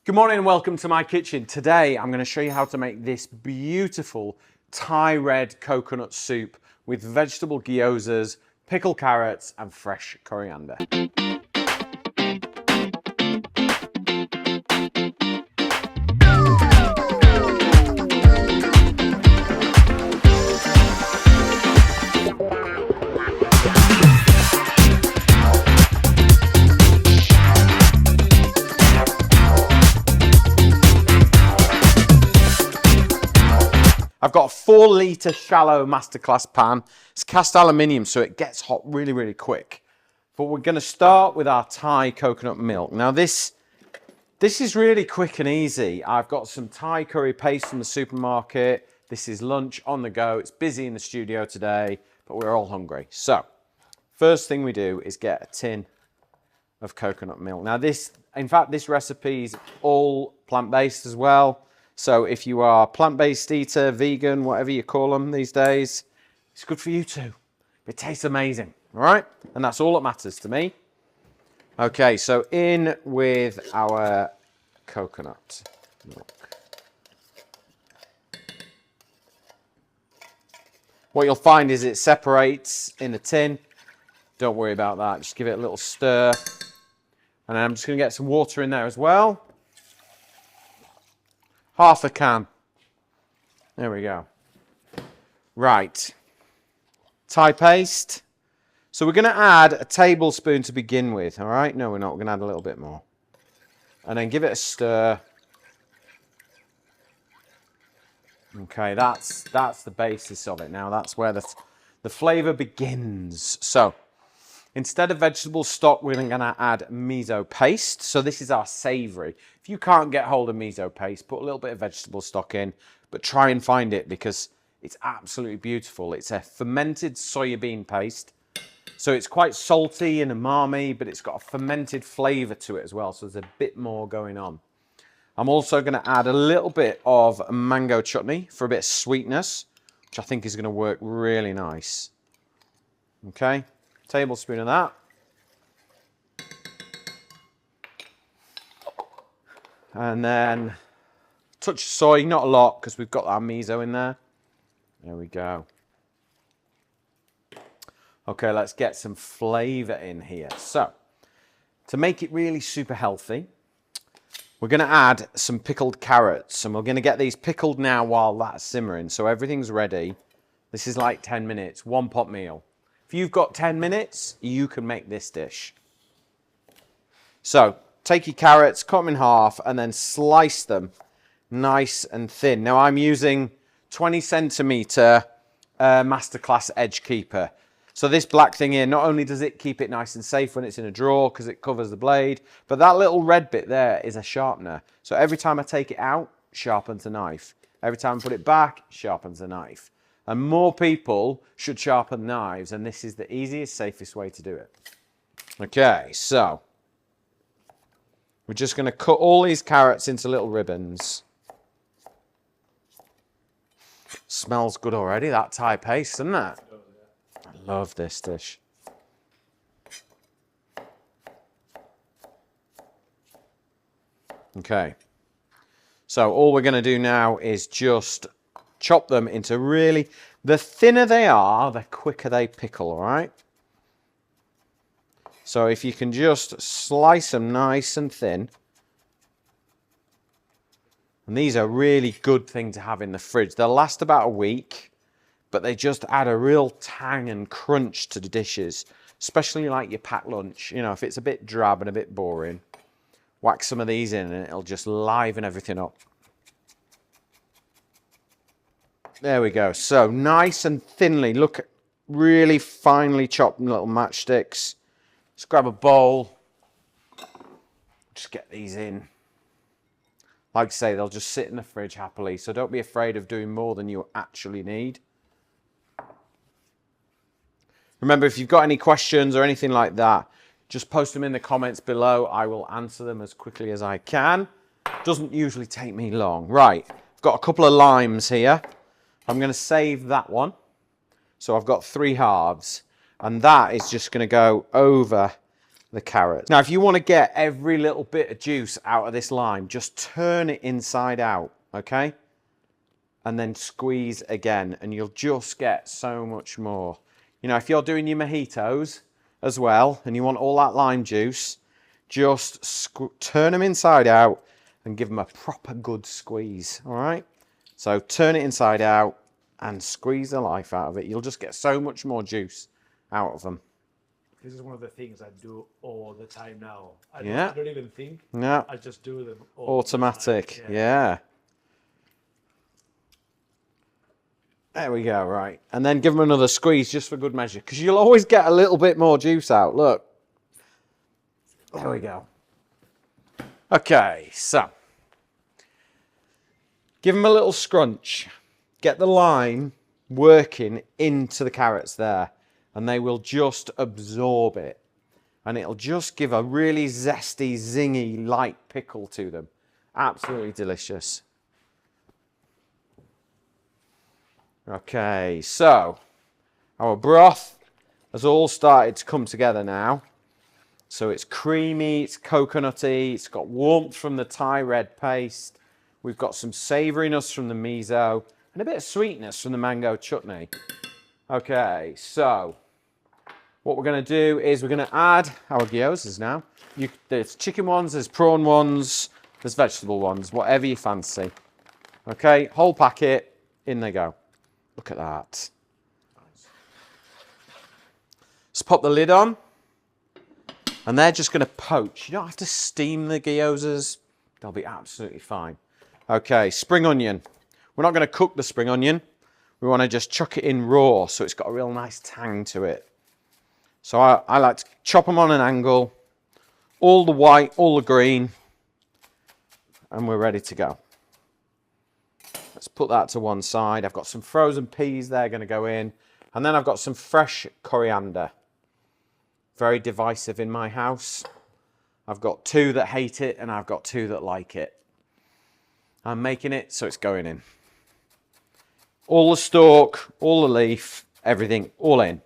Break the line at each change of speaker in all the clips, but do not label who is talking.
Good morning and welcome to my kitchen. Today I'm going to show you how to make this beautiful Thai red coconut soup with vegetable gyozas, pickled carrots and fresh coriander. I've got a 4-litre shallow masterclass pan. It's cast aluminium, so it gets hot really, really quick. But we're going to start with our Thai coconut milk. Now this is really quick and easy. I've got some Thai curry paste from the supermarket. This is lunch on the go. It's busy in the studio today, but we're all hungry. So first thing we do is get a tin of coconut milk. Now in fact, this recipe is all plant-based as well. So if you are plant-based eater, vegan, whatever you call them these days, it's good for you too. It tastes amazing, all right? And that's all that matters to me. Okay, so in with our coconut milk. What you'll find is it separates in the tin. Don't worry about that. Just give it a little stir. And then I'm just going to get some water in there as well. Half a can. There we go. Right. Thai paste. So we're going to add a tablespoon to begin with. All right? No, we're not. We're going to add a little bit more. And then give it a stir. Okay, that's the basis of it. Now that's where the flavour begins. So instead of vegetable stock, we're going to add miso paste. So this is our savoury. If you can't get hold of miso paste, put a little bit of vegetable stock in, but try and find it because it's absolutely beautiful. It's a fermented soybean paste. So it's quite salty and umami, but it's got a fermented flavour to it as well. So there's a bit more going on. I'm also going to add a little bit of mango chutney for a bit of sweetness, which I think is going to work really nice. Okay. Tablespoon of that. And then touch of soy, not a lot because we've got our miso in there. There we go. Okay, let's get some flavour in here. So, to make it really super healthy, we're going to add some pickled carrots. And we're going to get these pickled now while that's simmering. So everything's ready. This is like 10 minutes, one pot meal. If you've got 10 minutes, you can make this dish. So take your carrots, cut them in half, and then slice them nice and thin. Now I'm using 20 centimetre Masterclass Edge Keeper. So this black thing here, not only does it keep it nice and safe when it's in a drawer because it covers the blade, but that little red bit there is a sharpener. So every time I take it out, sharpens the knife. Every time I put it back, sharpens the knife. And more people should sharpen knives, and this is the easiest, safest way to do it. Okay, so we're just going to cut all these carrots into little ribbons. Smells good already, that Thai paste, doesn't it? I love this dish. Okay, so all we're going to do now is just chop them into really, the thinner they are, the quicker they pickle, all right? So if you can just slice them nice and thin. And these are a really good thing to have in the fridge. They'll last about a week, but they just add a real tang and crunch to the dishes, especially like your packed lunch. You know, if it's a bit drab and a bit boring, whack some of these in and it'll just liven everything up. There we go. So nice and thinly. Look, really finely chopped little matchsticks. Let's grab a bowl. Just get these in. Like I say, they'll just sit in the fridge happily. So don't be afraid of doing more than you actually need. Remember, if you've got any questions or anything like that, just post them in the comments below. I will answer them as quickly as I can. Doesn't usually take me long. Right, I've got a couple of limes here. I'm going to save that one. So I've got 3 halves. And that is just going to go over the carrots. Now, if you want to get every little bit of juice out of this lime, just turn it inside out, okay? And then squeeze again, and you'll just get so much more. You know, if you're doing your mojitos as well, and you want all that lime juice, just turn them inside out and give them a proper good squeeze, all right? So turn it inside out and squeeze the life out of it. You'll just get so much more juice out of them.
This is one of the things I do all the time now. I don't even think.
No.
I just do them all
automatic.
The
Yeah. There we go, right. And then give them another squeeze just for good measure, because you'll always get a little bit more juice out. Look. There we go. Okay, so give them a little scrunch. Get the lime working into the carrots there, and they will just absorb it. And it'll just give a really zesty, zingy, light pickle to them. Absolutely delicious. Okay, so our broth has all started to come together now. So it's creamy, it's coconutty, it's got warmth from the Thai red paste. We've got some savouriness from the miso and a bit of sweetness from the mango chutney. Okay, so what we're going to do is we're going to add our gyozas now. There's chicken ones, there's prawn ones, there's vegetable ones, whatever you fancy. Okay, whole packet, in they go. Look at that. Let's pop the lid on. And they're just going to poach. You don't have to steam the gyozas. They'll be absolutely fine. Okay, spring onion. We're not going to cook the spring onion. We want to just chuck it in raw so it's got a real nice tang to it. So I like to chop them on an angle. All the white, all the green. And we're ready to go. Let's put that to one side. I've got some frozen peas there going to go in. And then I've got some fresh coriander. Very divisive in my house. I've got 2 that hate it and I've got 2 that like it. I'm making it, so it's going in. All the stalk, all the leaf, everything, all in.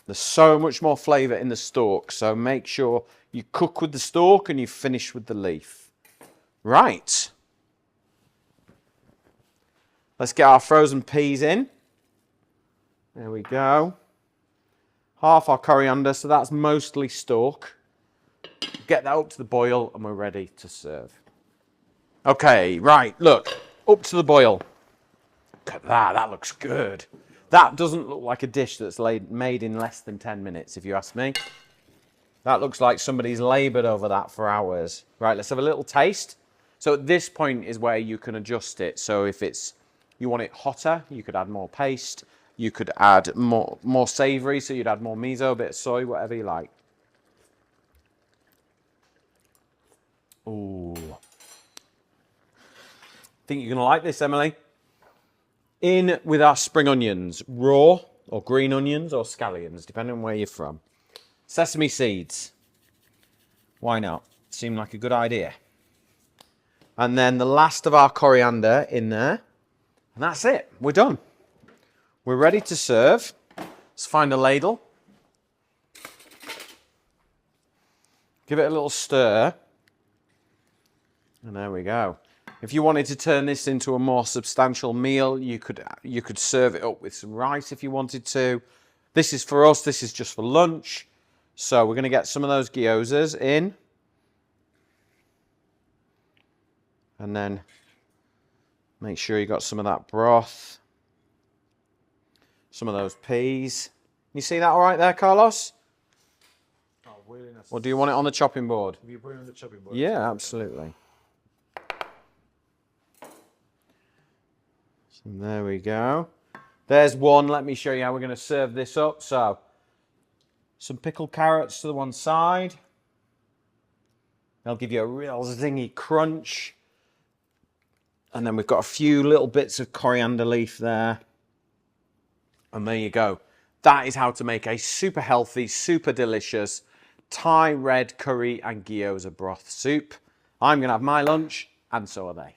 There's so much more flavour in the stalk, so make sure you cook with the stalk and you finish with the leaf. Right. Let's get our frozen peas in. There we go. Half our coriander, so that's mostly stalk. Get that up to the boil and we're ready to serve. Okay, right, look, up to the boil. Look at that, that looks good. That doesn't look like a dish that's made in less than 10 minutes, if you ask me. That looks like somebody's laboured over that for hours. Right, let's have a little taste. So at this point is where you can adjust it. So if you want it hotter, you could add more paste. You could add more savoury, so you'd add more miso, a bit of soy, whatever you like. Ooh. Think you're going to like this, Emily? In with our spring onions, raw or green onions or scallions, depending on where you're from. Sesame seeds. Why not? Seemed like a good idea. And then the last of our coriander in there. And that's it. We're done. We're ready to serve. Let's find a ladle. Give it a little stir. And there we go. If you wanted to turn this into a more substantial meal, you could serve it up with some rice if you wanted to. This is for us, this is just for lunch. So we're going to get some of those gyozas in. And then make sure you got some of that broth. Some of those peas. You see that all right there, Carlos?
Oh, really nice.
Or do you want it on the chopping board?
If you put it on the chopping board.
Yeah, absolutely. So there we go. There's one. Let me show you how we're going to serve this up. So, some pickled carrots to the one side. They'll give you a real zingy crunch. And then we've got a few little bits of coriander leaf there. And there you go. That is how to make a super healthy, super delicious Thai red curry and gyoza broth soup. I'm going to have my lunch, and so are they.